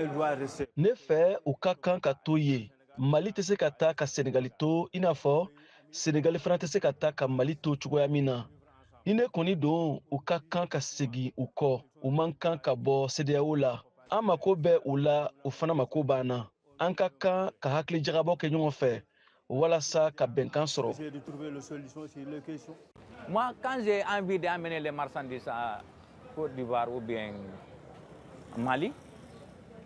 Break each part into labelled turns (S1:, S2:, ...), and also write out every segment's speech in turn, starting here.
S1: il doit rester.
S2: Ne fɛ u ka kan ka to yen. Mali tɛ se ka taa ka Senegali to i n'a fɔ Senegali fana tɛ se ka taa ka Mali to cogoya min na. Ni ne kɔni don u ka kan ka segin u kɔ. U man kan ka bɔ CEDEAO la. An mako bɛ u la, u fana mako b'an na. An ka kan ka hakili jagabɔ kɛ ɲɔgɔn fɛ walasa ka bɛnkan sɔrɔ.
S3: Moi, quand j'ai envie d'amener les marchandises à Côte d'Ivoire ou bien Mali,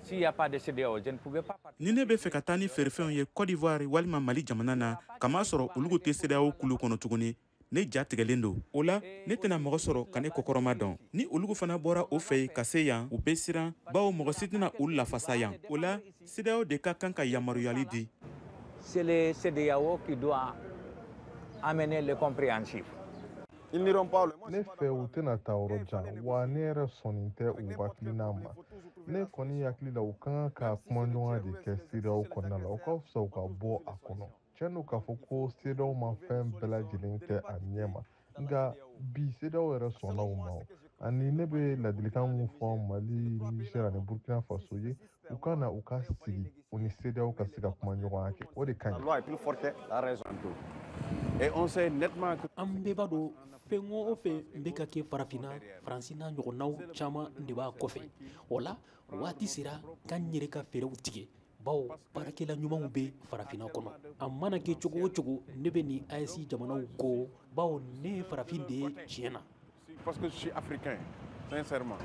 S3: s'il n'y a pas de CEDEAO, je ne pouvais pas partir.
S4: Ni ne bɛ fɛ ka taa ni feerefɛnw ye Côte d'Ivoire walima Mali jamana na, kama sɔrɔ olugu tɛ CEDEAO kulu kɔnɔ tuguni, ne ja tigɛlen don. O la, ne tɛna mɔgɔ sɔrɔ ka ne kɔkɔrɔma dɔn. Ni olugu fana bɔra o fɛ yen ka se yan, u bɛ siran, bawo mɔgɔ si tɛna olu lafasa yan. O la, CEDEAO de ka kan ka yamaruyali di.
S3: C'est le CEDEAO qui doit amener le compréhensif.
S5: Ne fɛ u tɛna taa yɔrɔ jan wa ne yɛrɛ sɔnnen tɛ u hakilina ma. Ne kɔni hakili la u ka kan ka kumaɲɔgɔnya de kɛ CEDEAO kɔnɔna la, o ka fisa u ka bɔ a kɔnɔ. Tiɲɛ don k'a fɔ ko CEDEAO ma fɛn bɛɛ lajɛlen kɛ a ɲɛ ma, nka bi CEDEAO yɛrɛ sɔnna u ma. Ani ne bɛ ladilikan min fɔ Mali, Niger ani Burkina Faso ye, u ka na u ka sigi u ni CEDEAO ka se ka kumaɲɔgɔnya kɛ. O de ka ɲi.
S6: An bɛɛ b'a dɔn fɛn o fɛn bɛ ka kɛ farafinna Faransi n'a ɲɔgɔnnaw caman de b'a kɔfɛ. O la waati sera k'an yɛrɛ ka fɛɛrɛw tigɛ, bawo baarakɛla ɲumanw bɛ farafinna kɔnɔ. A mana kɛ cogo o cogo ne bɛ nin AES jamanaw ko, bawo ne ye farafin de ye tiɲɛ na.
S7: Parce que je suis africain, sincèrement.